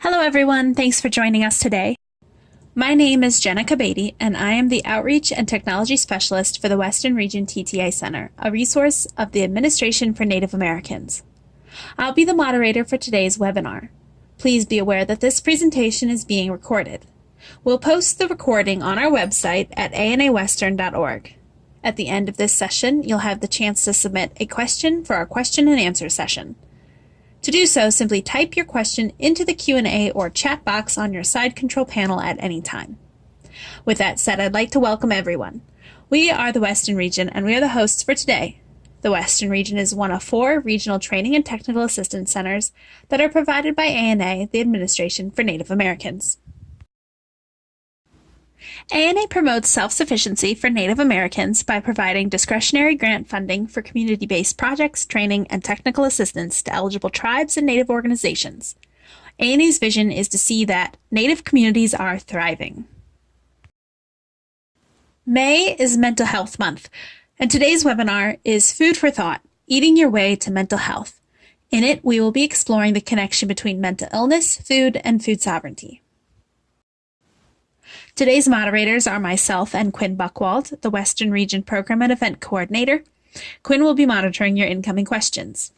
Hello everyone, thanks for joining us today. My name is Jenna Kabady, and I am the Outreach and Technology Specialist for the Western Region TTA Center, a resource of the Administration for Native Americans. I'll be the moderator for today's webinar. Please be aware that this presentation is being recorded. We'll post the recording on our website at anawestern.org. At the end of this session, you'll have the chance to submit a question for our question and answer session. To do so, simply type your question into the Q&A or chat box on your side control panel at any time. With that said, I'd like to welcome everyone. We are the Western Region, and we are the hosts for today. The Western Region is one of 4 regional training and technical assistance centers that are provided by ANA, the Administration for Native Americans. ANA promotes self-sufficiency for Native Americans by providing discretionary grant funding for community-based projects, training, and technical assistance to eligible tribes and Native organizations. ANA's vision is to see that Native communities are thriving. May is Mental Health Month, and today's webinar is Food for Thought, Eating Your Way to Mental Health. In it, we will be exploring the connection between mental illness, food, and food sovereignty. Today's moderators are myself and Quinn Buchwald, the Western Region Program and Event Coordinator. Quinn will be monitoring your incoming questions.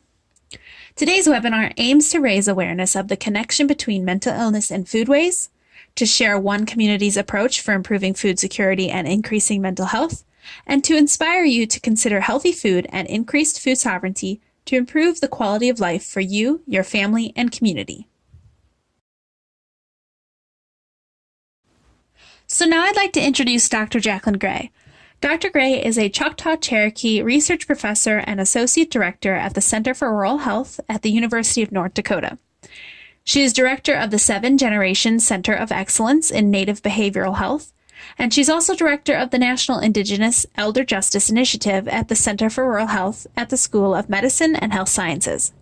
Today's webinar aims to raise awareness of the connection between mental illness and foodways, to share one community's approach for improving food security and increasing mental health, and to inspire you to consider healthy food and increased food sovereignty to improve the quality of life for you, your family, and community. So now I'd like to introduce Dr. Jacqueline Gray. Dr. Gray is a Choctaw Cherokee research professor and associate director at the Center for Rural Health at the University of North Dakota. She is director of the 7 Generations Center of Excellence in Native Behavioral Health, and she's also director of the National Indigenous Elder Justice Initiative at the Center for Rural Health at the School of Medicine and Health Sciences.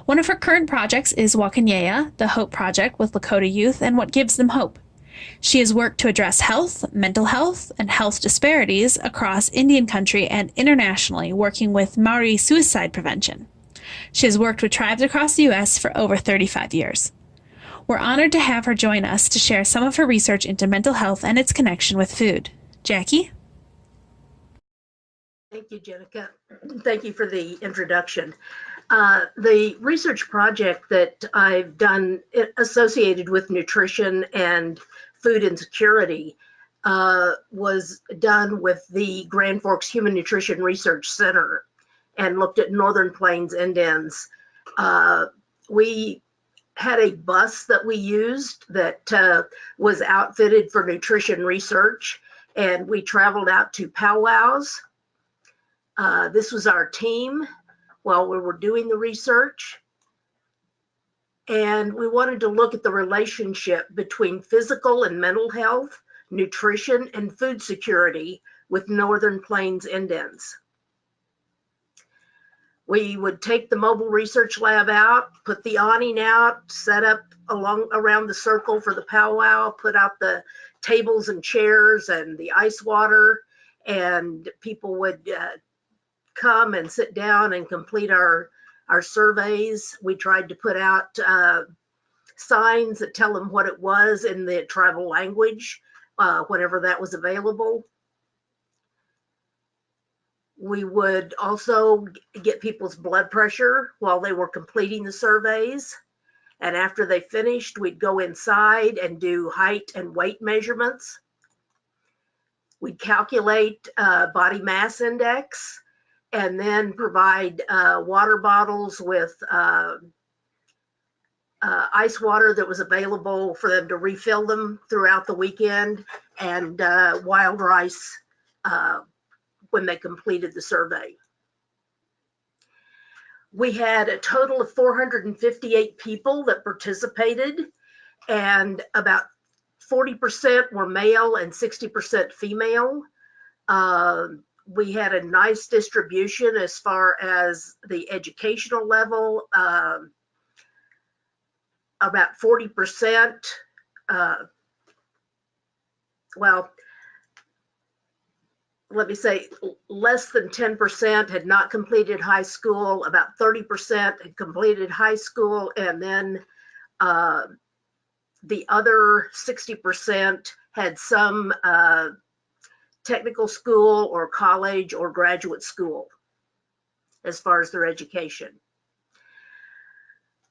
One of her current projects is Wakanyea, the Hope Project with Lakota youth and what gives them hope. She has worked to address health, mental health, and health disparities across Indian country and internationally, working with Maori suicide prevention. She has worked with tribes across the U.S. for over 35 years. We're honored to have her join us to share some of her research into mental health and its connection with food. Jackie? Thank you, Jenica. Thank you for the introduction. The research project that I've done associated with nutrition and food insecurity was done with the Grand Forks Human Nutrition Research Center and looked at Northern Plains Indians. We had a bus that we used that was outfitted for nutrition research, and we traveled out to powwows. This was our team while we were doing the research. And we wanted to look at the relationship between physical and mental health, nutrition, and food security with Northern Plains Indians. We would take the mobile research lab out, put the awning out, set up around the circle for the powwow, put out the tables and chairs and the ice water, and people would come and sit down and complete our surveys. We tried to put out signs that tell them what it was in the tribal language, whenever that was available. We would also get people's blood pressure while they were completing the surveys. And after they finished, we'd go inside and do height and weight measurements. We'd calculate body mass index, and then provide water bottles with ice water that was available for them to refill them throughout the weekend, and wild rice when they completed the survey. We had a total of 458 people that participated, and about 40% were male and 60% female. We had a nice distribution as far as the educational level. About 40%, well, let me say less than 10% had not completed high school, about 30% had completed high school, and then The other 60% had some technical school or college or graduate school as far as their education.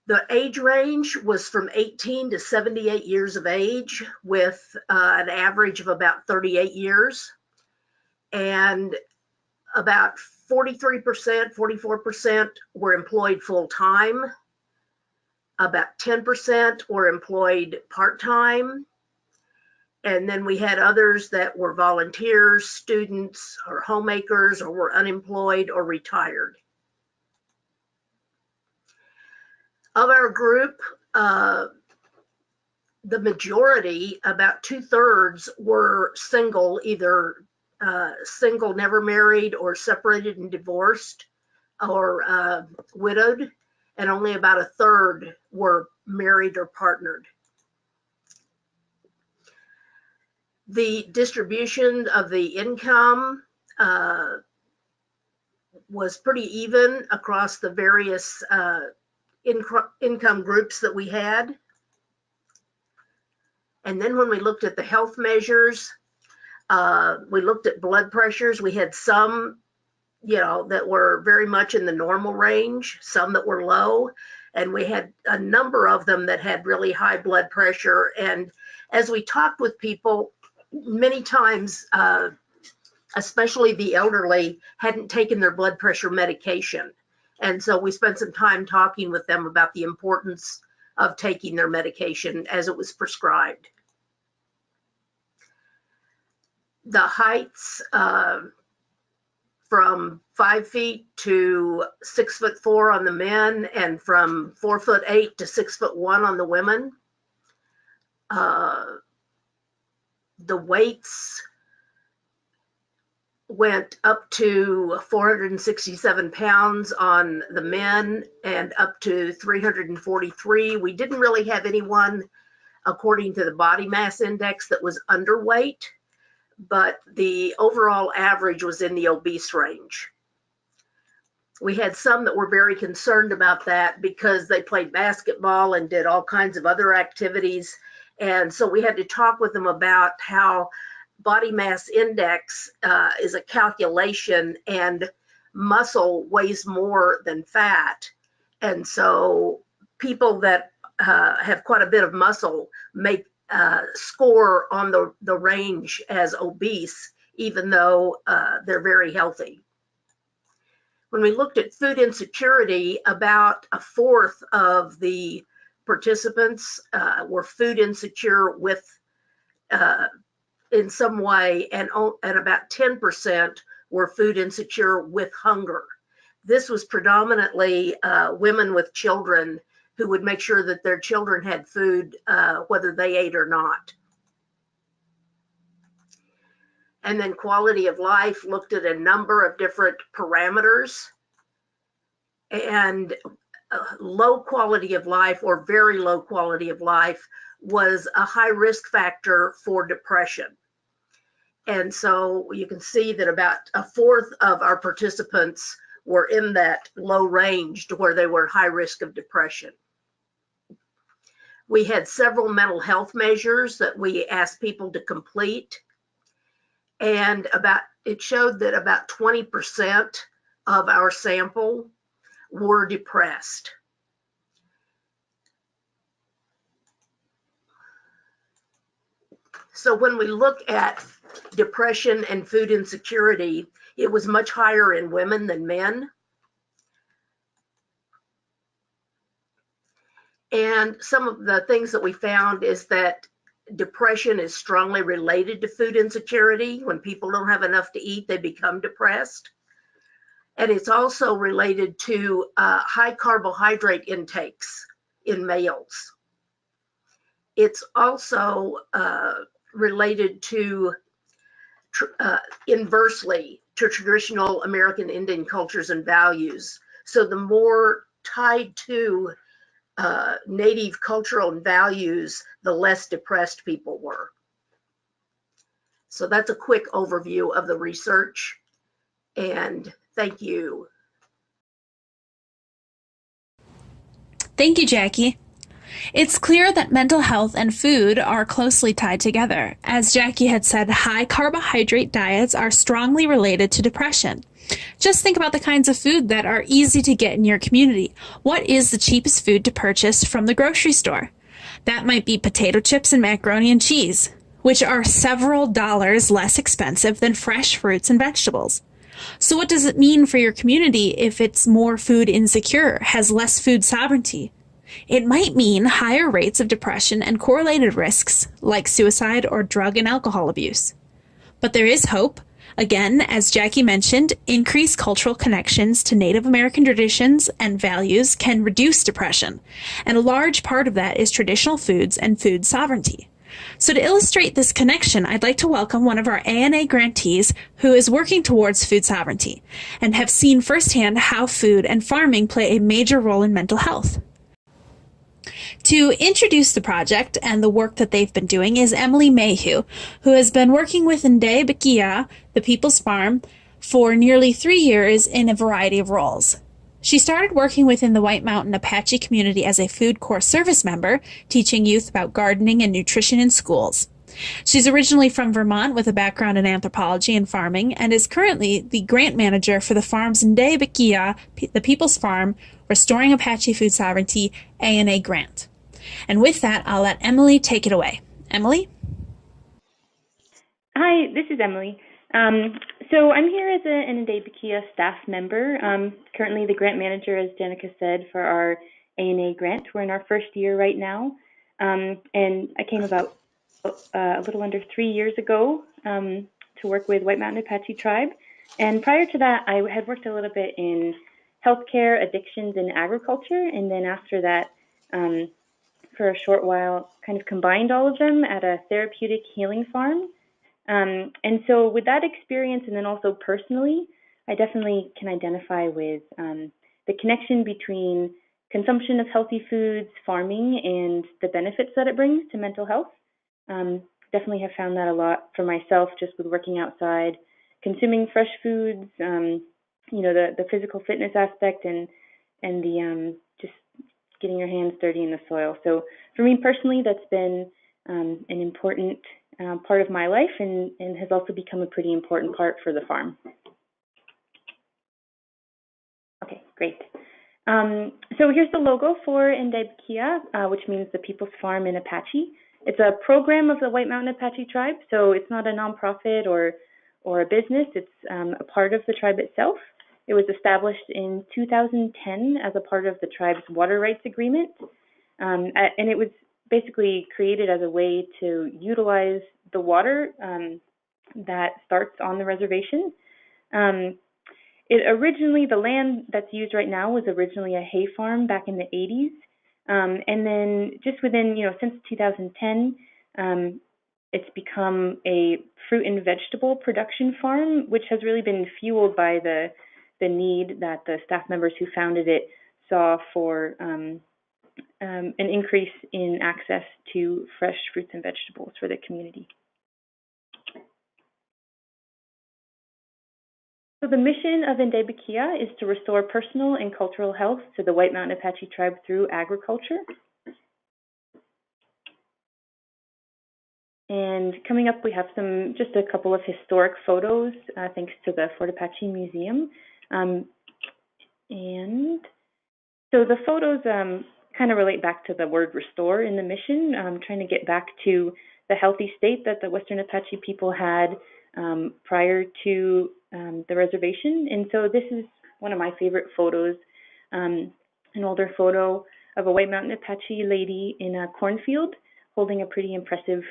The age range was from 18 to 78 years of age, with an average of about 38 years. And about 43%, 44% were employed full-time. About 10% were employed part-time. And then we had others that were volunteers, students, or homemakers, or were unemployed or retired. Of our group, the majority, about 2/3, were single, either single, never married, or separated and divorced, or widowed, and only about 1/3 were married or partnered. The distribution of the income was pretty even across the various income groups that we had. And then when we looked at the health measures, we looked at blood pressures. We had some, that were very much in the normal range, some that were low, and we had a number of them that had really high blood pressure. And as we talked with people, many times, especially the elderly, hadn't taken their blood pressure medication. And so we spent some time talking with them about the importance of taking their medication as it was prescribed. The heights from 5 feet to 6'4" on the men, and from 4'8" to 6'1" on the women. The weights went up to 467 pounds on the men and up to 343. We didn't really have anyone, according to the body mass index, that was underweight, but the overall average was in the obese range. We had some that were very concerned about that because they played basketball and did all kinds of other activities. And so we had to talk with them about how body mass index is a calculation, and muscle weighs more than fat. And so people that have quite a bit of muscle may score on the range as obese, even though they're very healthy. When we looked at food insecurity, about 1/4 of the participants were food insecure with in some way, and about 10% were food insecure with hunger. This was predominantly women with children who would make sure that their children had food, whether they ate or not. And then quality of life looked at a number of different parameters. And low quality of life, or very low quality of life, was a high risk factor for depression. And so you can see that about 1/4 of our participants were in that low range to where they were high risk of depression. We had several mental health measures that we asked people to complete. And it showed that about 20% of our sample were depressed. So when we look at depression and food insecurity, it was much higher in women than men. And some of the things that we found is that depression is strongly related to food insecurity. When people don't have enough to eat, they become depressed. And it's also related to high carbohydrate intakes in males. It's also related to, inversely, to traditional American Indian cultures and values. So the more tied to Native cultural values, the less depressed people were. So that's a quick overview of the research, and thank you. Thank you, Jackie. It's clear that mental health and food are closely tied together. As Jackie had said, high carbohydrate diets are strongly related to depression. Just think about the kinds of food that are easy to get in your community. What is the cheapest food to purchase from the grocery store? That might be potato chips and macaroni and cheese, which are several dollars less expensive than fresh fruits and vegetables. So what does it mean for your community if it's more food insecure, has less food sovereignty? It might mean higher rates of depression and correlated risks like suicide or drug and alcohol abuse. But there is hope. Again, as Jackie mentioned, increased cultural connections to Native American traditions and values can reduce depression, and a large part of that is traditional foods and food sovereignty. So to illustrate this connection, I'd like to welcome one of our ANA grantees who is working towards food sovereignty and have seen firsthand how food and farming play a major role in mental health. To introduce the project and the work that they've been doing is Emily Mayhew, who has been working with Ndee Bikiyaa, the People's Farm, for nearly 3 years in a variety of roles. She started working within the White Mountain Apache community as a Food Corps service member, teaching youth about gardening and nutrition in schools. She's originally from Vermont with a background in anthropology and farming and is currently the grant manager for the farm's Ndee Bikiyaa, the People's Farm, Restoring Apache Food Sovereignty, ANA Grant. And with that, I'll let Emily take it away. Emily? Hi, this is Emily. So I'm here as an Ndee Bikiyaa staff member, currently the grant manager, as Danica said, for our ANA grant. We're in our first year right now, and I came about a little under 3 years ago to work with White Mountain Apache Tribe. And prior to that, I had worked a little bit in healthcare, addictions, and agriculture, and then after that, for a short while, kind of combined all of them at a therapeutic healing farm. And so with that experience, and then also personally, I definitely can identify with the connection between consumption of healthy foods, farming, and the benefits that it brings to mental health. Definitely have found that a lot for myself, just with working outside, consuming fresh foods, the physical fitness aspect, and the just getting your hands dirty in the soil. So for me personally, that's been an important part of my life, and has also become a pretty important part for the farm. Okay, great. So here's the logo for Ndee Bikiyaa, which means the People's Farm in Apache. It's a program of the White Mountain Apache Tribe, so it's not a nonprofit or a business. It's a part of the tribe itself. It was established in 2010 as a part of the tribe's water rights agreement, and it was basically created as a way to utilize the water that starts on the reservation. The land that's used right now was originally a hay farm back in the 80s. And then just within, since 2010, it's become a fruit and vegetable production farm, which has really been fueled by the need that the staff members who founded it saw for an increase in access to fresh fruits and vegetables for the community. So the mission of Ndee Bikiyaa is to restore personal and cultural health to the White Mountain Apache Tribe through agriculture. And coming up, we have just a couple of historic photos, thanks to the Fort Apache Museum. And so the photos kind of relate back to the word restore in the mission, trying to get back to the healthy state that the Western Apache people had prior to the reservation. And so this is one of my favorite photos, an older photo of a White Mountain Apache lady in a cornfield holding a pretty impressive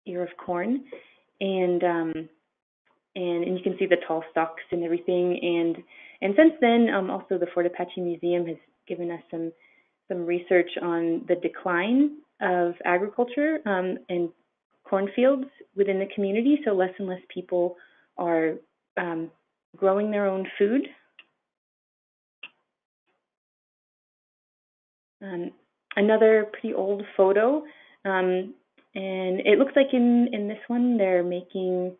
ear of corn. And you can see the tall stalks and everything. And since then, also the Fort Apache Museum has given us some research on the decline of agriculture and cornfields within the community. So less and less people are growing their own food. Another pretty old photo, and it looks like in this one they're making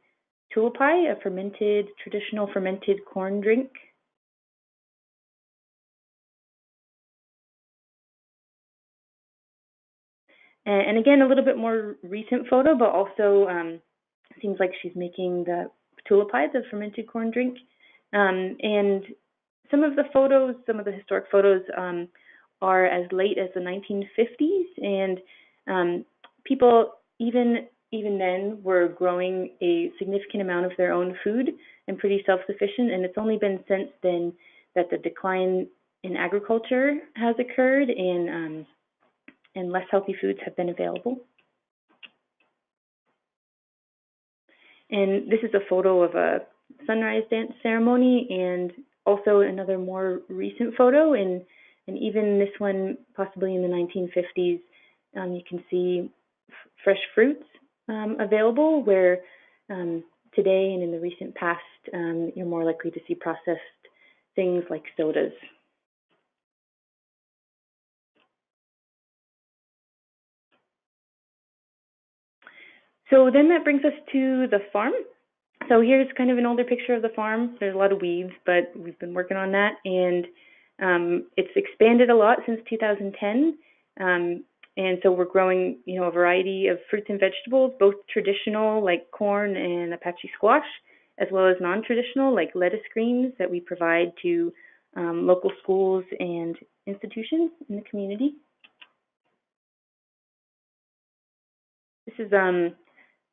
tulipai, a traditional fermented corn drink. And again, a little bit more recent photo, but also seems like she's making the tulipide, the fermented corn drink. And some of the photos, some of the historic photos are as late as the 1950s, and people even then were growing a significant amount of their own food and pretty self-sufficient. And it's only been since then that the decline in agriculture has occurred, and less healthy foods have been available. And this is a photo of a sunrise dance ceremony, and also another more recent photo, and even this one possibly in the 1950s. You can see fresh fruits available, where today and in the recent past, you're more likely to see processed things like sodas. So then that brings us to the farm. So here's kind of an older picture of the farm. There's a lot of weeds, but we've been working on that, and it's expanded a lot since 2010. And so we're growing, a variety of fruits and vegetables, both traditional like corn and Apache squash, as well as non-traditional like lettuce greens that we provide to local schools and institutions in the community. This is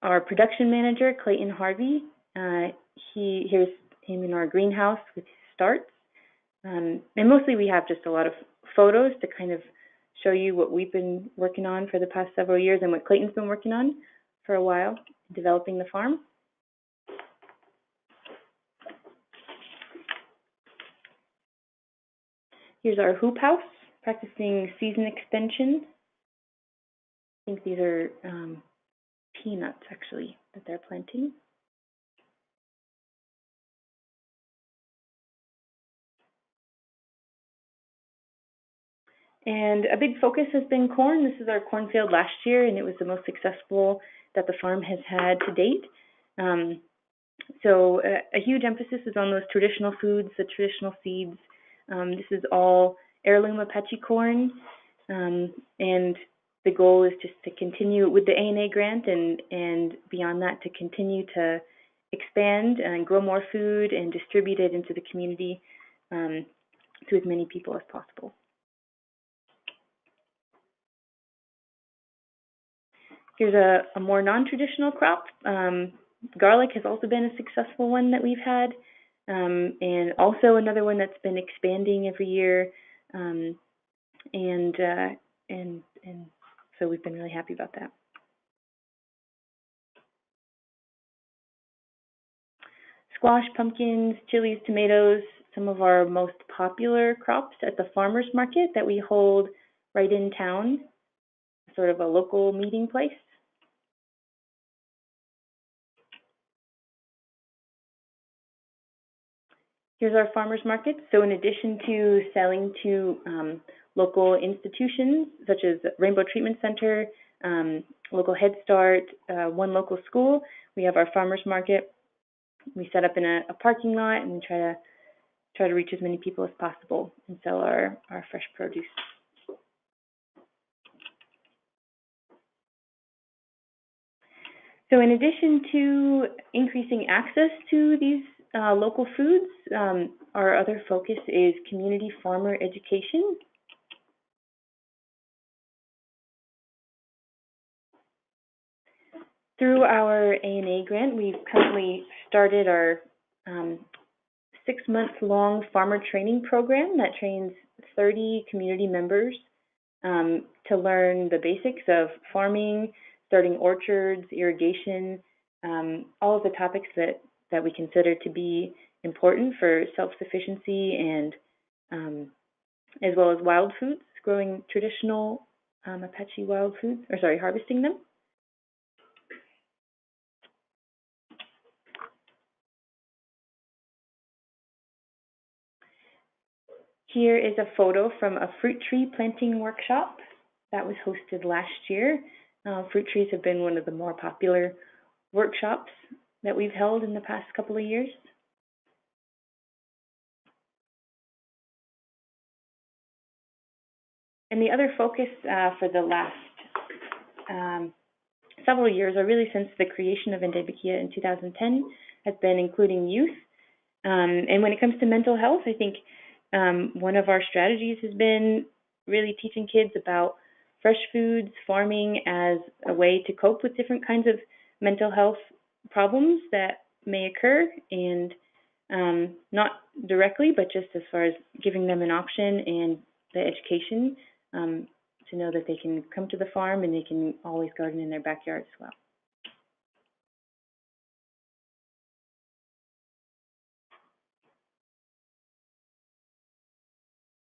our production manager, Clayton Harvey. Here's him in our greenhouse with his starts. And mostly we have just a lot of photos to kind of show you what we've been working on for the past several years and what Clayton's been working on for a while, developing the farm. Here's our hoop house, practicing season extension. I think these are peanuts, actually, that they're planting. And a big focus has been corn. This is our cornfield last year, and it was the most successful that the farm has had to date. So a huge emphasis is on those traditional foods, the traditional seeds. This is all heirloom Apache corn, and the goal is just to continue with the ANA grant and beyond that to continue to expand and grow more food and distribute it into the community to as many people as possible. Here's a more non-traditional crop. Garlic has also been a successful one that we've had, and also another one that's been expanding every year, and so we've been really happy about that. Squash, pumpkins, chilies, tomatoes, some of our most popular crops at the farmers market that we hold right in town, sort of a local meeting place. Here's our farmers market. So in addition to selling to local institutions such as Rainbow Treatment Center, local Head Start, one local school, we have our farmers market. We set up in a parking lot, and we try to reach as many people as possible and sell our fresh produce. So in addition to increasing access to these local foods, our other focus is community farmer education. Through our ANA grant, we've currently started our 6-month-long farmer training program that trains 30 community members to learn the basics of farming, starting orchards, irrigation, all of the topics that we consider to be important for self-sufficiency and as well as wild foods, growing traditional Apache wild foods, harvesting them. Here is a photo from a fruit tree planting workshop that was hosted last year. Fruit trees have been one of the more popular workshops that we've held in the past couple of years. And the other focus for the last several years, or really since the creation of Ndee Bikiyaa in 2010, has been including youth. And when it comes to mental health, I think one of our strategies has been really teaching kids about fresh foods, farming as a way to cope with different kinds of mental health problems that may occur, and not directly, but just as far as giving them an option and the education to know that they can come to the farm and they can always garden in their backyard as well.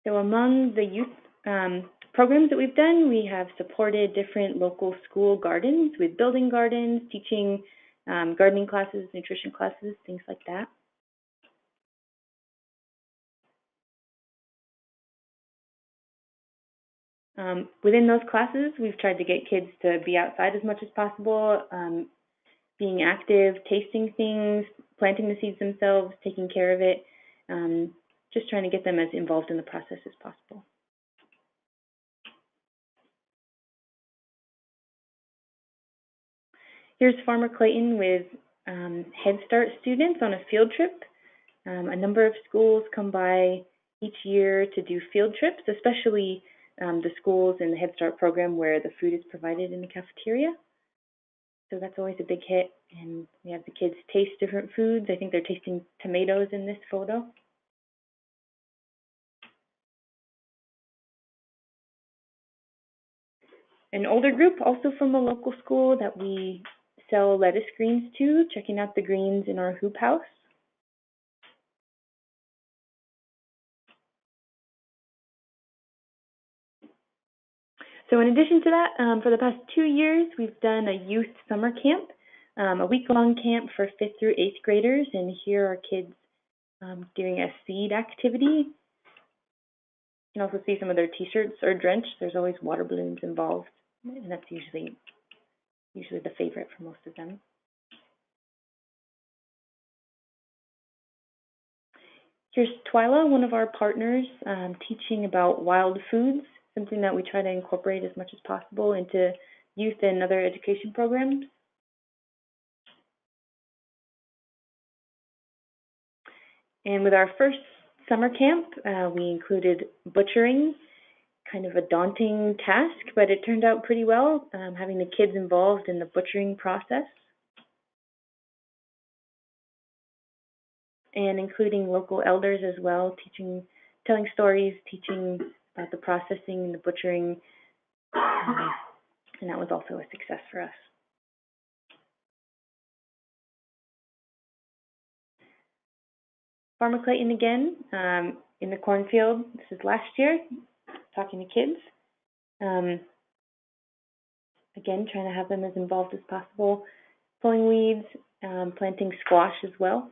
So among the youth programs that we've done, we have supported different local school gardens with building gardens, teaching gardening classes, nutrition classes, things like that. Within those classes, we've tried to get kids to be outside as much as possible, being active, tasting things, planting the seeds themselves, taking care of it, just trying to get them as involved in the process as possible. Here's Farmer Clayton with Head Start students on a field trip. A number of schools come by each year to do field trips, especially the schools in the Head Start program where the food is provided in the cafeteria. So that's always a big hit. And we have the kids taste different foods. I think they're tasting tomatoes in this photo. An older group, also from a local school that we sell lettuce greens to, checking out the greens in our hoop house. So in addition to that, for the past 2 years, we've done a youth summer camp, a week-long camp for 5th through 8th graders, and here are kids doing a seed activity. You can also see some of their t-shirts are drenched. There's always water balloons involved, and that's usually the favorite for most of them. Here's Twyla, one of our partners, teaching about wild foods, something that we try to incorporate as much as possible into youth and other education programs. And with our first summer camp, we included butchering, kind of a daunting task, but it turned out pretty well, having the kids involved in the butchering process. And including local elders as well, telling stories, teaching about the processing and the butchering, and that was also a success for us. Farmer Clayton again, in the cornfield. This is last year, talking to kids. Again, trying to have them as involved as possible, pulling weeds, planting squash as well.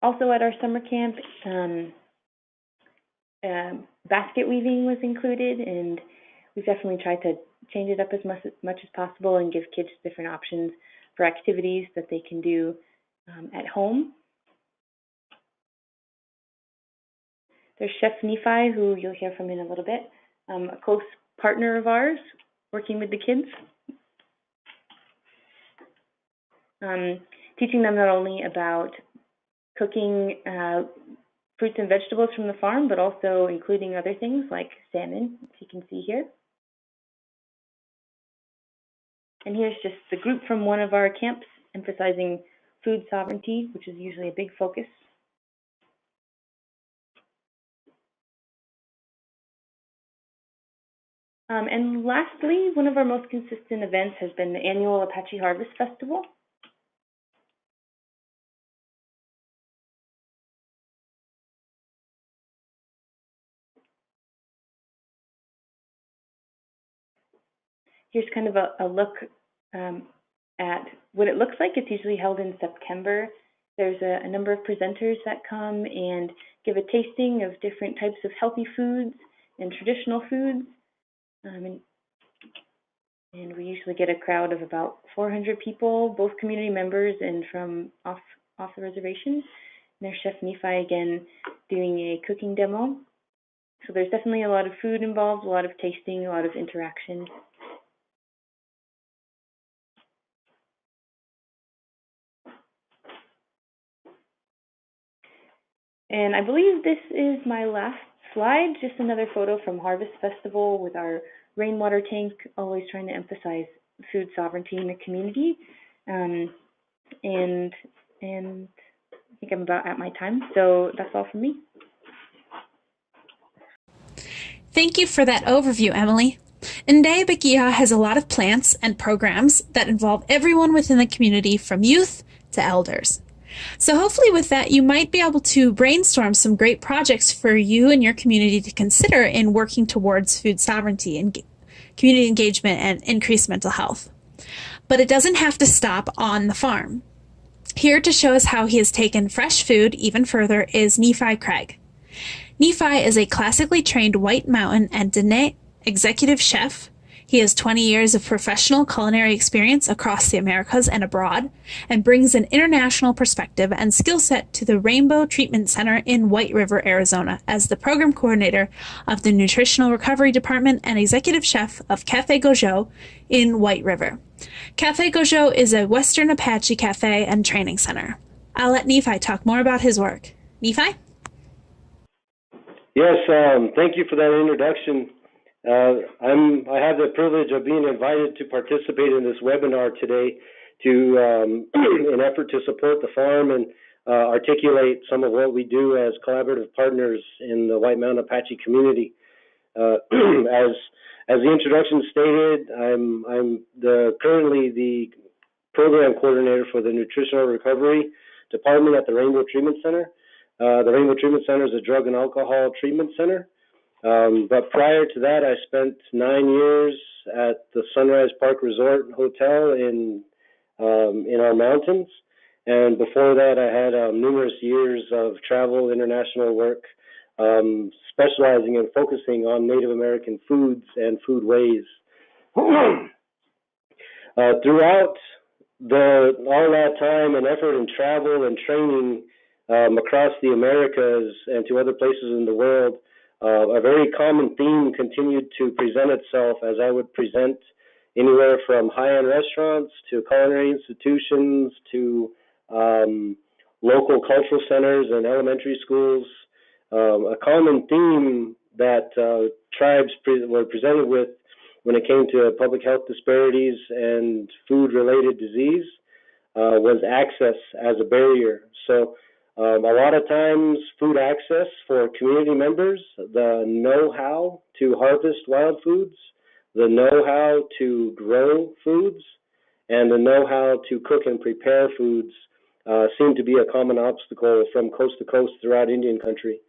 Also at our summer camp, basket weaving was included, and we've definitely tried to change it up as much as possible and give kids different options for activities that they can do at home. There's Chef Nephi, who you'll hear from in a little bit, a close partner of ours working with the kids. Teaching them not only about cooking fruits and vegetables from the farm, but also including other things like salmon, as you can see here. And here's just the group from one of our camps emphasizing food sovereignty, which is usually a big focus. And lastly, one of our most consistent events has been the annual Apache Harvest Festival. Here's kind of a look at what it looks like. It's usually held in September. There's a number of presenters that come and give a tasting of different types of healthy foods and traditional foods. And we usually get a crowd of about 400 people, both community members and from off the reservation. And there's Chef Nephi again doing a cooking demo. So there's definitely a lot of food involved, a lot of tasting, a lot of interaction. And I believe this is my last slide, just another photo from Harvest Festival with our rainwater tank, always trying to emphasize food sovereignty in the community. And I think I'm about at my time, so that's all from me. Thank you for that overview, Emily. Ndee Bikiyaa has a lot of plants and programs that involve everyone within the community, from youth to elders. So hopefully with that, you might be able to brainstorm some great projects for you and your community to consider in working towards food sovereignty and community engagement and increased mental health. But it doesn't have to stop on the farm. Here to show us how he has taken fresh food even further is Nephi Craig. Nephi is a classically trained White Mountain and Dene executive chef. He has 20 years of professional culinary experience across the Americas and abroad, and brings an international perspective and skill set to the Rainbow Treatment Center in White River, Arizona, as the program coordinator of the Nutritional Recovery Department and executive chef of Cafe Gojo in White River. Cafe Gojo is a Western Apache cafe and training center. I'll let Nephi talk more about his work. Nephi? Yes, thank you for that introduction. I have the privilege of being invited to participate in this webinar today to an effort to support the farm and articulate some of what we do as collaborative partners in the White Mountain Apache community. As the introduction stated, I'm currently the program coordinator for the Nutritional Recovery Department at the Rainbow Treatment Center. The Rainbow Treatment Center is a drug and alcohol treatment center. But prior to that, I spent 9 years at the Sunrise Park Resort Hotel in our mountains. And before that, I had numerous years of travel, international work, specializing and focusing on Native American foods and food ways. Throughout all that time and effort and travel and training across the Americas and to other places in the world, a very common theme continued to present itself as I would present anywhere from high-end restaurants to culinary institutions to local cultural centers and elementary schools. A common theme that tribes were presented with when it came to public health disparities and food-related disease was access as a barrier. So a lot of times food access for community members, the know-how to harvest wild foods, the know-how to grow foods, and the know-how to cook and prepare foods seem to be a common obstacle from coast to coast throughout Indian country.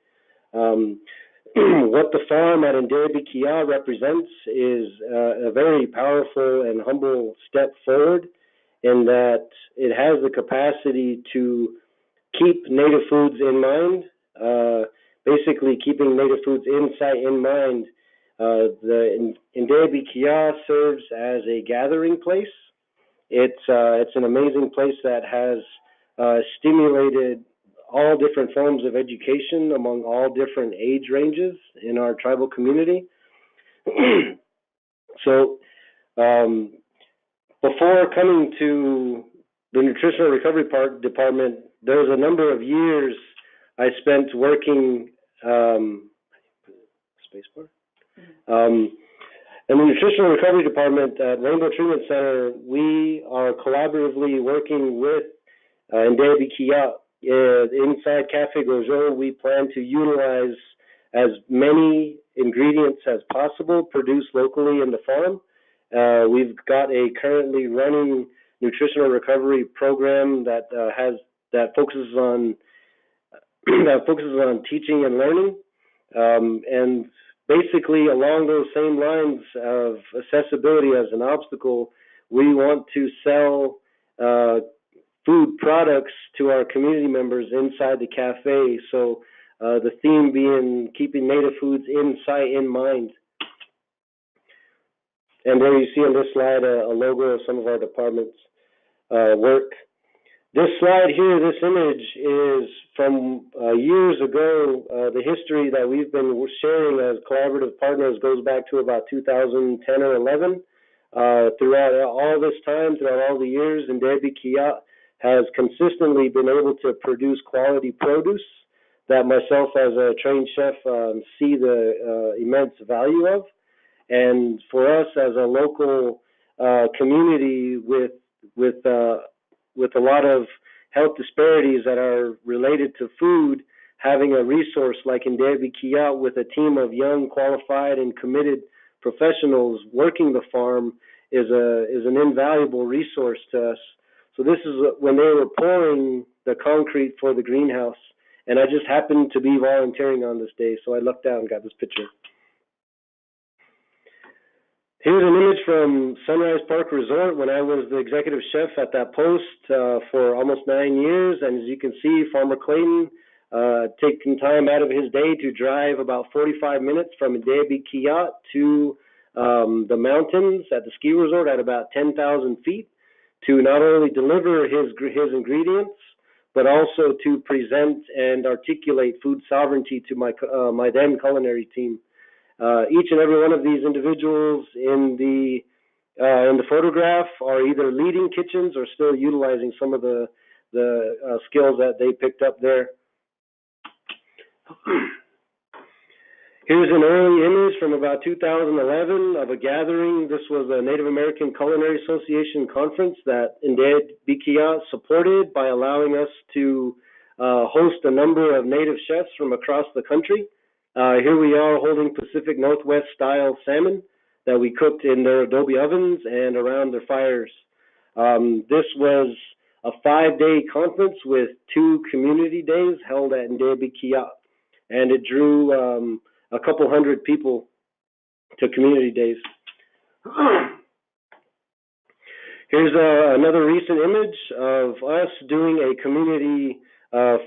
What the farm at Ndee Bikiyaa represents is a very powerful and humble step forward in that it has the capacity to keep native foods in mind, basically keeping native foods in mind. The Ndee Bikiyaa serves as a gathering place. It's an amazing place that has stimulated all different forms of education among all different age ranges in our tribal community. So before coming to the Nutritional Recovery Department, there was a number of years I spent working in the Nutritional Recovery Department at Rainbow Treatment Center. We are collaboratively working with Ndee Bikiyaa. Inside Cafe Gojo, we plan to utilize as many ingredients as possible produced locally in the farm. We've got a currently running nutritional recovery program that focuses on teaching and learning, and basically along those same lines of accessibility as an obstacle, we want to sell food products to our community members inside the cafe. So the theme being keeping native foods in mind. And there you see on this slide a logo of some of our department's work. This slide here, this image is from years ago. The history that we've been sharing as collaborative partners goes back to about 2010 or 11. Throughout all this time, throughout all the years, Ndee Bikiyaa has consistently been able to produce quality produce that myself as a trained chef see the immense value of. And for us as a local community with a lot of health disparities that are related to food, having a resource like Ndee Bikiyaa with a team of young, qualified, and committed professionals working the farm is an invaluable resource to us. So this is when they were pouring the concrete for the greenhouse, and I just happened to be volunteering on this day, so I lucked out and got this picture. Here's an image from Sunrise Park Resort when I was the executive chef at that post for almost 9 years. And as you can see, Farmer Clayton taking time out of his day to drive about 45 minutes from Ndee Bikiyaa to the mountains at the ski resort at about 10,000 feet to not only deliver his ingredients, but also to present and articulate food sovereignty to my then culinary team. Each and every one of these individuals in the photograph are either leading kitchens or still utilizing some of the skills that they picked up there. Here's an early image from about 2011 of a gathering. This was a Native American Culinary Association conference that Ndee Bikiyaa supported by allowing us to host a number of Native chefs from across the country. Here we are holding Pacific Northwest style salmon that we cooked in their adobe ovens and around their fires. This was a 5-day conference with 2 community days held at Ndee Bikiyaa, and it drew a couple hundred people to community days. Here's another recent image of us doing a community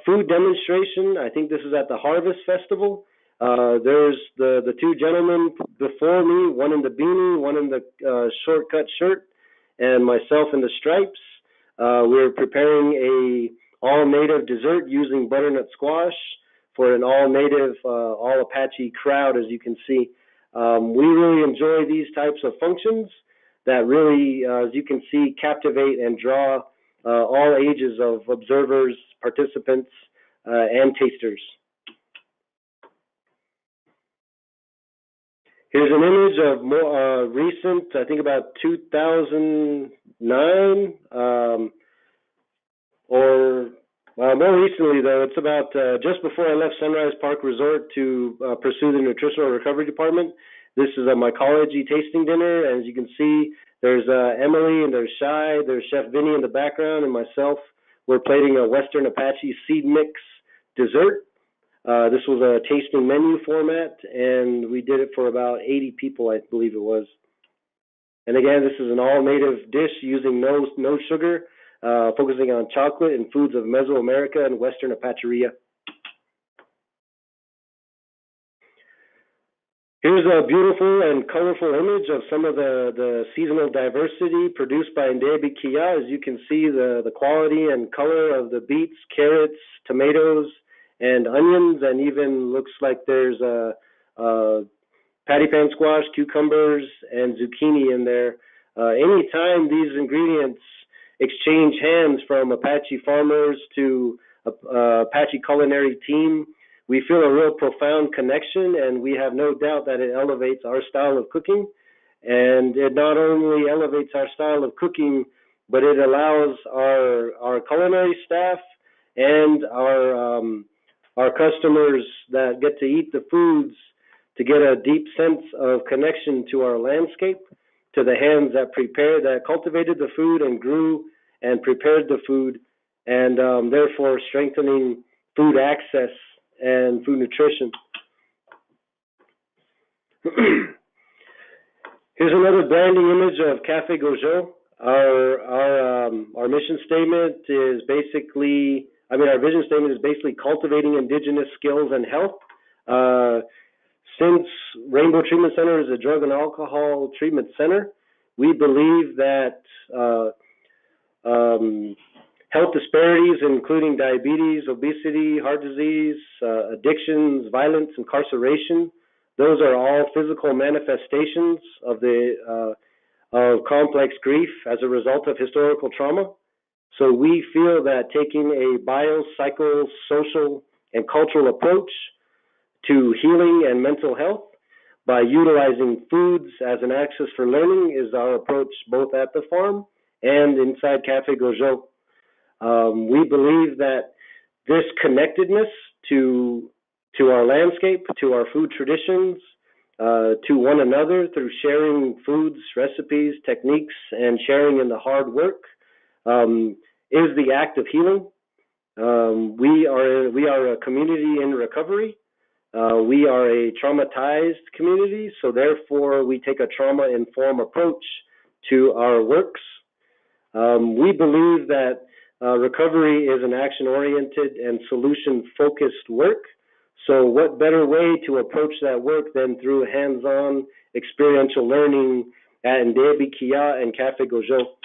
food demonstration. I think this is at the Harvest Festival. There's the 2 gentlemen before me, one in the beanie, one in the short-cut shirt, and myself in the stripes. We're preparing a all-native dessert using butternut squash for an all-native, all-Apache crowd, as you can see. We really enjoy these types of functions that really, as you can see, captivate and draw all ages of observers, participants, and tasters. Here's an image of more recent, I think about 2009, more recently though, it's about just before I left Sunrise Park Resort to pursue the nutritional recovery department. This is a mycology tasting dinner, and as you can see, there's Emily and there's Shai, there's Chef Vinny in the background, and myself. We're plating a Western Apache seed mix dessert. This was a tasting menu format, and we did it for about 80 people, I believe it was. And again, this is an all-native dish using no sugar, focusing on chocolate and foods of Mesoamerica and Western Apacheria. Here's a beautiful and colorful image of some of the seasonal diversity produced by Ndee Bikiyaa. As you can see, the quality and color of the beets, carrots, tomatoes, and onions, and even looks like there's patty pan squash, cucumbers, and zucchini in there. Anytime these ingredients exchange hands from Apache farmers to Apache culinary team, we feel a real profound connection, and we have no doubt that it elevates our style of cooking. And it not only elevates our style of cooking, but it allows our culinary staff and our customers that get to eat the foods to get a deep sense of connection to our landscape, to the hands that cultivated the food and grew and prepared the food, and therefore strengthening food access and food nutrition. Here's another branding image of Café Gojo. Our mission statement is basically, our vision statement is basically cultivating indigenous skills and health. Since Rainbow Treatment Center is a drug and alcohol treatment center, we believe that health disparities, including diabetes, obesity, heart disease, addictions, violence, incarceration. Those are all physical manifestations of of complex grief as a result of historical trauma. So we feel that taking a biopsychosocial and cultural approach to healing and mental health by utilizing foods as an axis for learning is our approach both at the farm and inside Café Gojo. We believe that this connectedness to our landscape, to our food traditions, to one another through sharing foods, recipes, techniques, and sharing in the hard work is the act of healing. We are a community in recovery. We are a traumatized community, so therefore we take a trauma-informed approach to our works. We believe that recovery is an action-oriented and solution-focused work. So what better way to approach that work than through hands-on experiential learning at Ndee Bikiyaa and Café Gojo.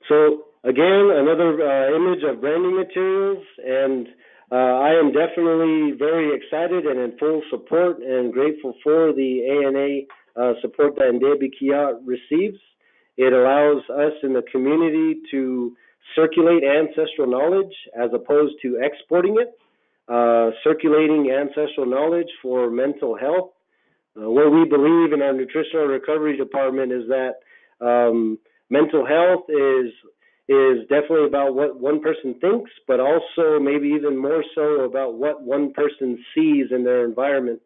So again, another image of branding materials, and I am definitely very excited and in full support and grateful for the ANA support that Ndee Bikiyaa receives. It allows us in the community to circulate ancestral knowledge as opposed to exporting it, circulating ancestral knowledge for mental health. What we believe in our nutritional recovery department is that mental health is definitely about what one person thinks, but also maybe even more so about what one person sees in their environment.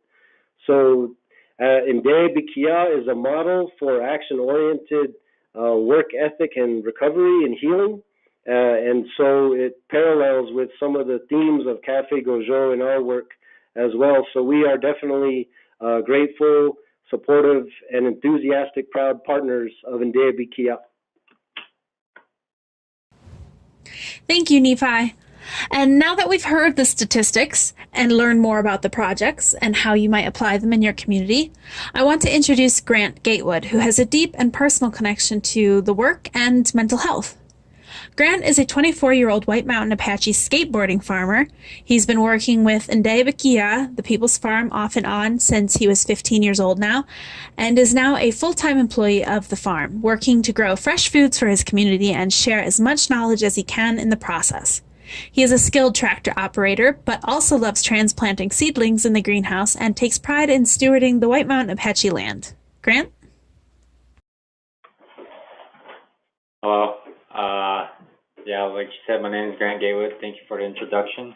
So Ndee Bikiyaa is a model for action-oriented work ethic and recovery and healing. And so it parallels with some of the themes of Café Gojo in our work as well. So we are definitely grateful, supportive, and enthusiastic proud partners of Ndee Bikiyaa. Thank you, Nephi. And now that we've heard the statistics and learned more about the projects and how you might apply them in your community, I want to introduce Grant Gatewood, who has a deep and personal connection to the work and mental health. Grant is a 24-year-old White Mountain Apache skateboarding farmer. He's been working with Ndee Bikiyaa, the People's Farm, off and on since he was 15 years old now, and is now a full-time employee of the farm, working to grow fresh foods for his community and share as much knowledge as he can in the process. He is a skilled tractor operator, but also loves transplanting seedlings in the greenhouse and takes pride in stewarding the White Mountain Apache land. Grant? Hello. Yeah, like you said, my name is Grant Gatewood. Thank you for the introduction.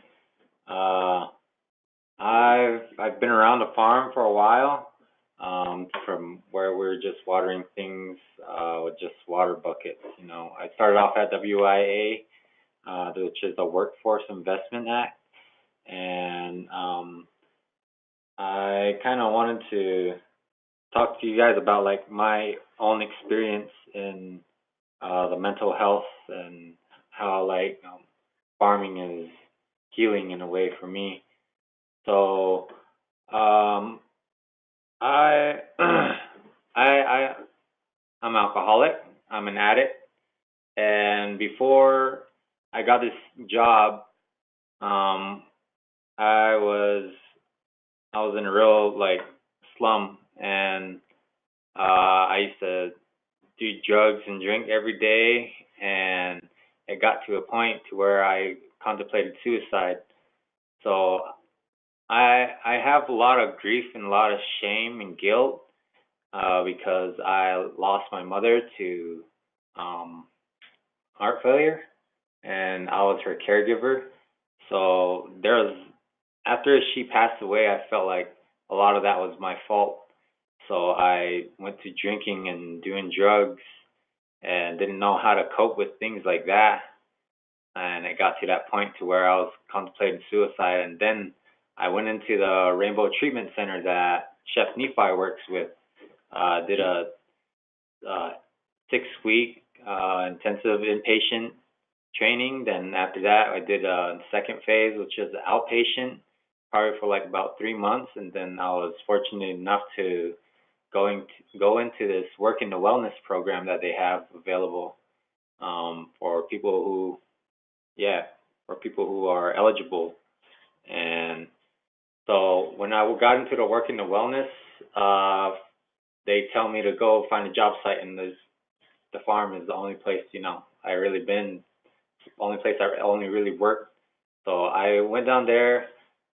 I've been around the farm for a while, from where we were just watering things with just water buckets. You know, I started off at WIA, which is the Workforce Investment Act, and I kind of wanted to talk to you guys about like my own experience in the mental health and how like farming is healing in a way for me. So I'm alcoholic. I'm an addict, and before I got this job, I was in a real like slum, and I used to do drugs and drink every day, and it got to a point to where I contemplated suicide. So I have a lot of grief and a lot of shame and guilt because I lost my mother to heart failure, and I was her caregiver. So after she passed away, I felt like a lot of that was my fault. So I went to drinking and doing drugs and didn't know how to cope with things like that. And it got to that point to where I was contemplating suicide. And then I went into the Rainbow Treatment Center that Chef Nephi works with. Did a 6-week intensive inpatient training. Then after that, I did a second phase, which is outpatient, probably for like about 3 months. And then I was fortunate enough to go into this work in the wellness program that they have available for people who are eligible. And so when I got into the work in the wellness, they tell me to go find a job site, and the farm is the only place I really been, only place I only really worked. So I went down there.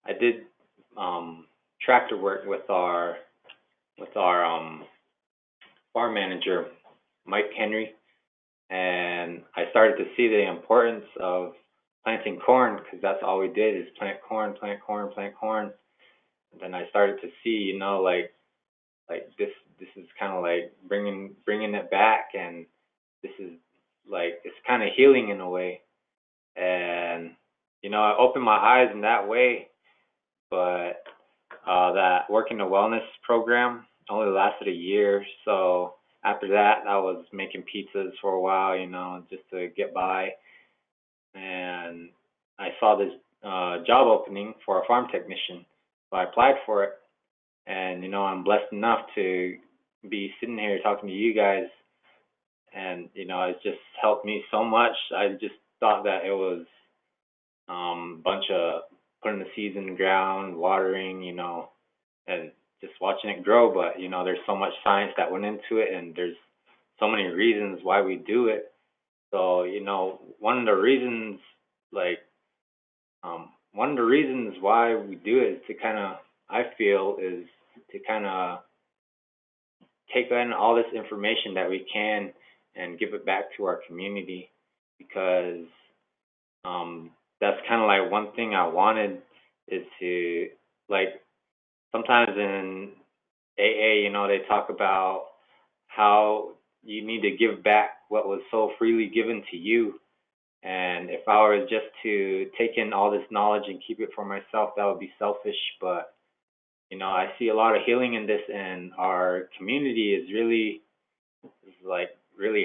I did tractor work with our farm manager, Mike Henry, and I started to see the importance of planting corn, because that's all we did is plant corn, plant corn, plant corn. And then I started to see, like this is kind of like bringing it back, and this is like, it's kind of healing in a way. And I opened my eyes in that way. But that work in the wellness program only lasted a year. So after that, I was making pizzas for a while, just to get by. And I saw this job opening for a farm technician, so I applied for it. And I'm blessed enough to be sitting here talking to you guys, and it's just helped me so much. I just thought that it was a bunch of putting the seeds in the ground, watering, and just watching it grow. But there's so much science that went into it, and there's so many reasons why we do it. So one of the reasons, why we do it is to kind of, I feel, is to kind of take in all this information that we can and give it back to our community, because that's kind of like one thing I wanted, is to, like, sometimes in AA, they talk about how you need to give back what was so freely given to you. And if I were just to take in all this knowledge and keep it for myself, that would be selfish. But I see a lot of healing in this, and our community is really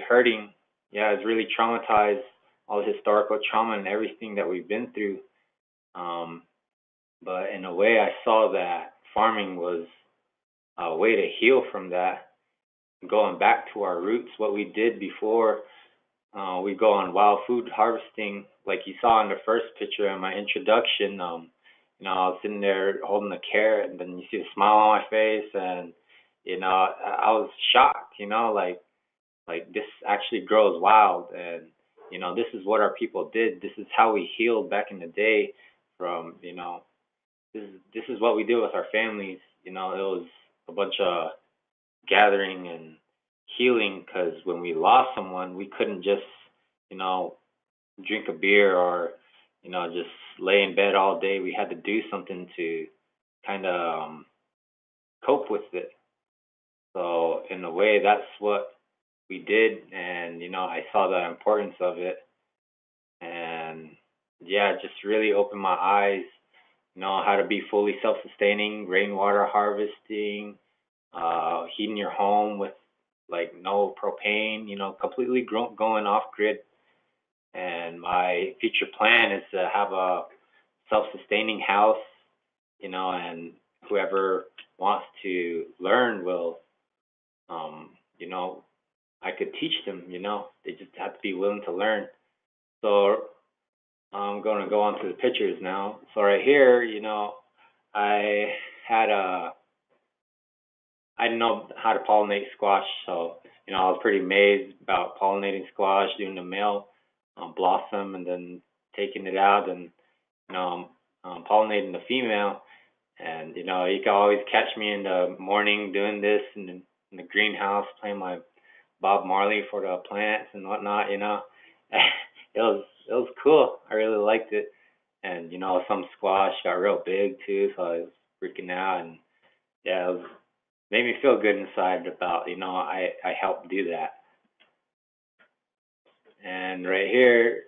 hurting. Yeah, it's really traumatized, all the historical trauma and everything that we've been through. But in a way, I saw that farming was a way to heal from that, going back to our roots, what we did before. We go on wild food harvesting, like you saw in the first picture in my introduction. I was sitting there holding the carrot, and then you see the smile on my face, and I was shocked. Like this actually grows wild, and this is what our people did. This is how we healed back in the day. From this is what we did with our families. It was a bunch of gathering and healing, because when we lost someone, we couldn't just drink a beer or just lay in bed all day. We had to do something to kind of cope with it. So in a way, that's what we did, and I saw the importance of it, and it just really opened my eyes. How to be fully self-sustaining, rainwater harvesting, heating your home with no propane, completely going off grid. And my future plan is to have a self-sustaining house, and whoever wants to learn will, I could teach them, they just have to be willing to learn. So I'm going to go on to the pictures now. So right here, I didn't know how to pollinate squash, so I was pretty amazed about pollinating squash, doing the male blossom, and then taking it out, and pollinating the female. And you can always catch me in the morning doing this in the greenhouse, playing my Bob Marley for the plants and whatnot. It was cool. I really liked it. And some squash got real big too, so I was freaking out, and it made me feel good inside about I helped do that. And right here,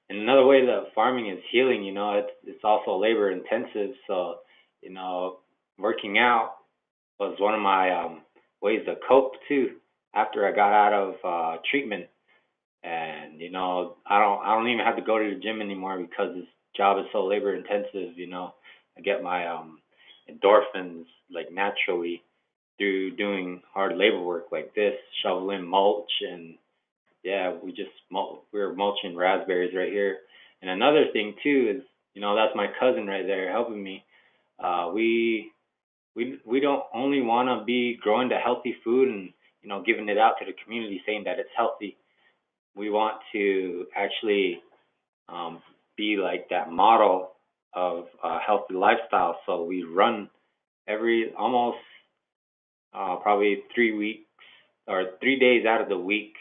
and another way that farming is healing, it's also labor intensive. So working out was one of my ways to cope too after I got out of treatment. And I don't even have to go to the gym anymore, because this job is so labor intensive. I get my endorphins like naturally, through doing hard labor work like this, shoveling mulch, and yeah, we're mulching raspberries right here. And another thing too is, that's my cousin right there helping me. We don't only want to be growing the healthy food and giving it out to the community saying that it's healthy. We want to actually be like that model of a healthy lifestyle. So we run every almost probably 3 weeks or 3 days out of the week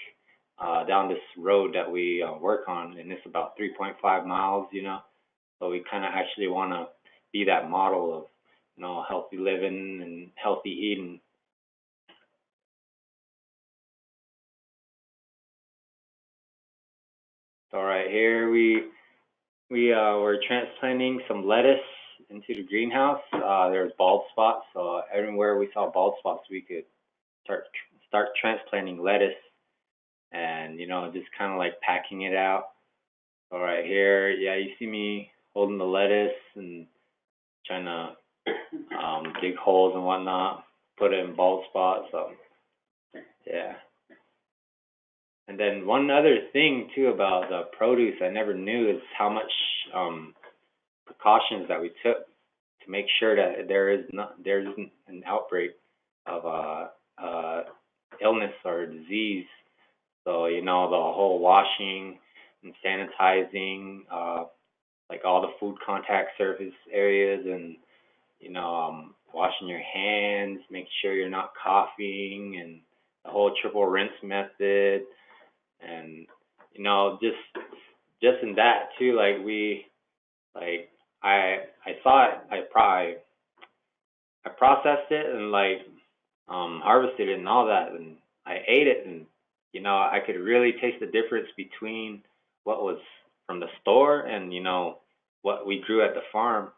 down this road that we work on, and it's about 3.5 miles. So we kind of actually want to be that model of healthy living and healthy eating. So right here we're transplanting some lettuce into the greenhouse. There's bald spots, so everywhere we saw bald spots, we could start transplanting lettuce, and just kind of like packing it out. So right here, yeah, you see me holding the lettuce and trying to dig holes and whatnot, put it in bald spots. So yeah. And then one other thing too about the produce I never knew is how much precautions that we took to make sure that there isn't an outbreak of illness or disease. So the whole washing and sanitizing, like all the food contact surface areas, and washing your hands, make sure you're not coughing, and the whole triple rinse method, and just in that too, I saw it, I processed it and harvested it and all that, and I ate it, and I could really taste the difference between what was from the store and what we grew at the farm,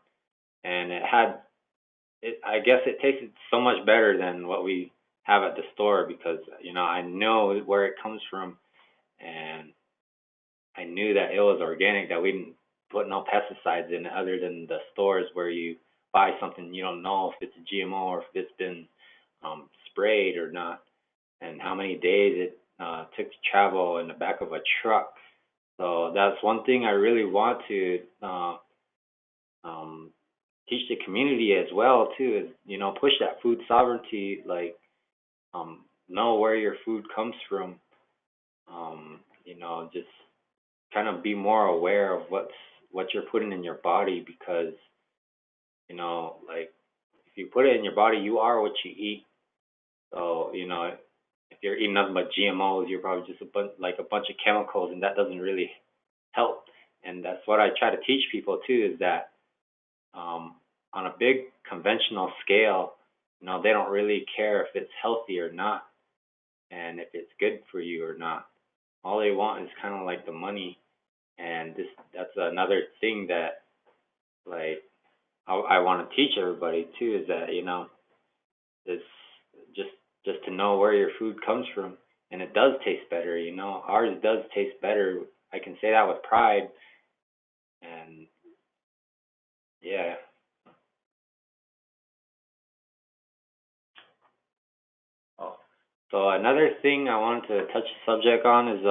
and I guess it tasted so much better than what we have at the store, because I know where it comes from, and I knew that it was organic, that we didn't put no pesticides in it, other than the stores where you buy something, you don't know if it's a GMO or if it's been sprayed or not, and how many days it took to travel in the back of a truck. So that's one thing I really want to teach the community as well too, is push that food sovereignty, know where your food comes from, just kind of be more aware of what you're putting in your body, because if you put it in your body, you are what you eat. So if you're eating nothing but GMOs, you're probably just a bunch of chemicals, and that doesn't really help. And that's what I try to teach people too, is that on a big conventional scale, they don't really care if it's healthy or not, and if it's good for you or not. All they want is kind of like the money. And that's another thing that I want to teach everybody too, is that it's just to know where your food comes from, and it does taste better. Ours does taste better. I can say that with pride. And yeah. Oh, so another thing I wanted to touch the subject on is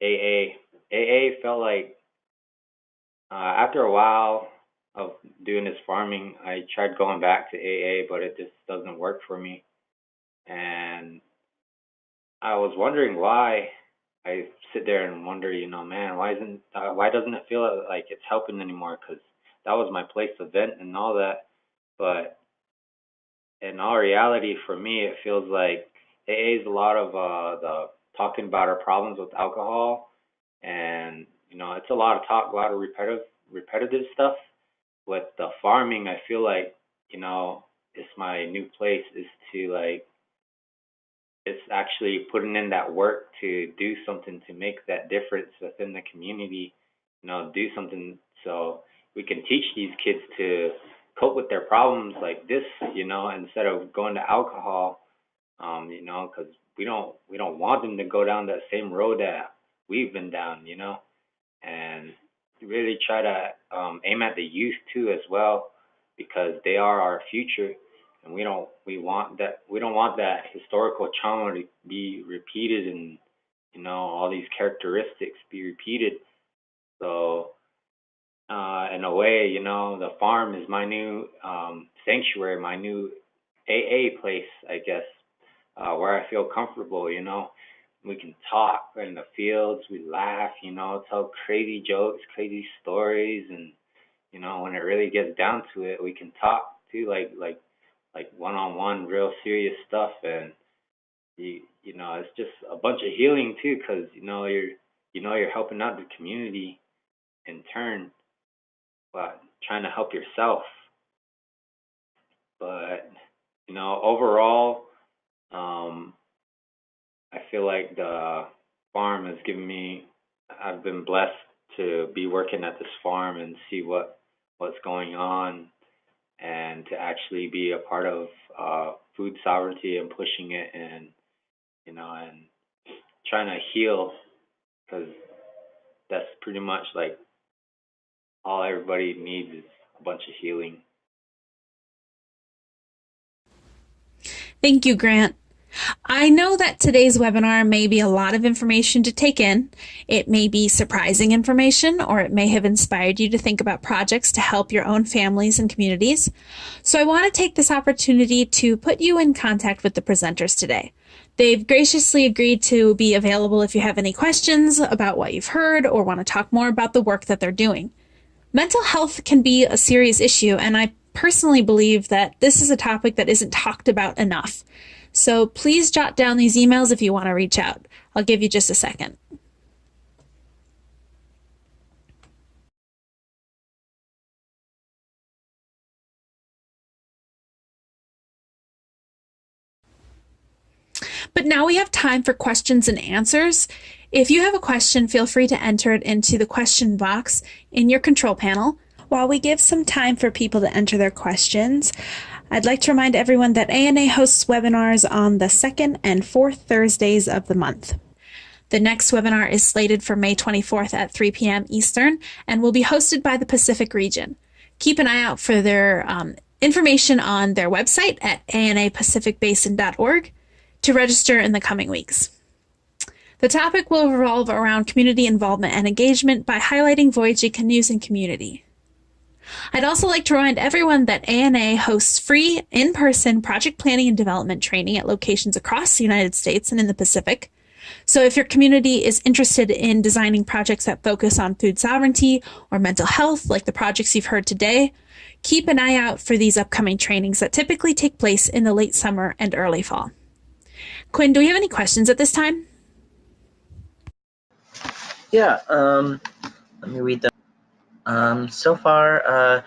AA. AA felt like after a while of doing this farming, I tried going back to AA, but it just doesn't work for me. And I was wondering why. I sit there and wonder, man, why doesn't it feel like it's helping anymore? Because that was my place to vent and all that. But in all reality, for me, it feels like AA is a lot of the talking about our problems with alcohol, and it's a lot of talk, a lot of repetitive stuff. With the farming, I feel like it's my new place, is to it's actually putting in that work to do something to make that difference within the community. Do something so we can teach these kids to cope with their problems like this, instead of going to alcohol, because we don't want them to go down that same road that we've been down, and really try to aim at the youth too as well, because they are our future, and we don't want that historical trauma to be repeated, and all these characteristics be repeated. So in a way, the farm is my new sanctuary, my new AA place, I guess, where I feel comfortable. We can talk in the fields, we laugh, tell crazy jokes, crazy stories, and when it really gets down to it, we can talk too, like one-on-one, real serious stuff, and it's just a bunch of healing too, because you're helping out the community in turn, but trying to help yourself. But overall, I feel like the farm has given me. I've been blessed to be working at this farm and see what's going on, and to actually be a part of food sovereignty and pushing it, and and trying to heal, because that's pretty much like all everybody needs is a bunch of healing. Thank you, Grant. I know that today's webinar may be a lot of information to take in. It may be surprising information, or it may have inspired you to think about projects to help your own families and communities. So I want to take this opportunity to put you in contact with the presenters today. They've graciously agreed to be available if you have any questions about what you've heard or want to talk more about the work that they're doing. Mental health can be a serious issue, and I personally believe that this is a topic that isn't talked about enough. So please jot down these emails if you want to reach out. I'll give you just a second. But now we have time for questions and answers. If you have a question, feel free to enter it into the question box in your control panel. While we give some time for people to enter their questions, I'd like to remind everyone that ANA hosts webinars on the second and fourth Thursdays of the month. The next webinar is slated for May 24th at 3 p.m. Eastern and will be hosted by the Pacific region. Keep an eye out for their information on their website at anapacificbasin.org to register in the coming weeks. The topic will revolve around community involvement and engagement by highlighting voyaging canoes and community. I'd also like to remind everyone that ANA hosts free in-person project planning and development training at locations across the United States and in the Pacific. So if your community is interested in designing projects that focus on food sovereignty or mental health, like the projects you've heard today, keep an eye out for these upcoming trainings that typically take place in the late summer and early fall. Quinn, do we have any questions at this time? Yeah, let me read them. So far,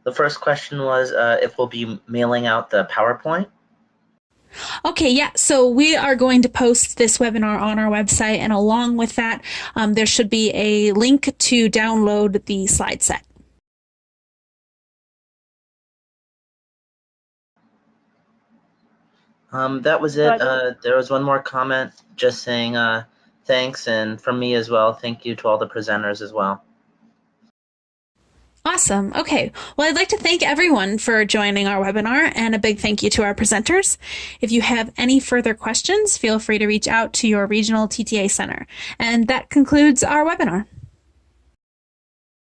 the first question was if we'll be mailing out the PowerPoint. Okay, yeah, so we are going to post this webinar on our website, and along with that, there should be a link to download the slide set. That was it. There was one more comment just saying thanks, and from me as well, thank you to all the presenters as well. Awesome. Okay. Well, I'd like to thank everyone for joining our webinar, and a big thank you to our presenters. If you have any further questions, feel free to reach out to your regional TTA center. And that concludes our webinar.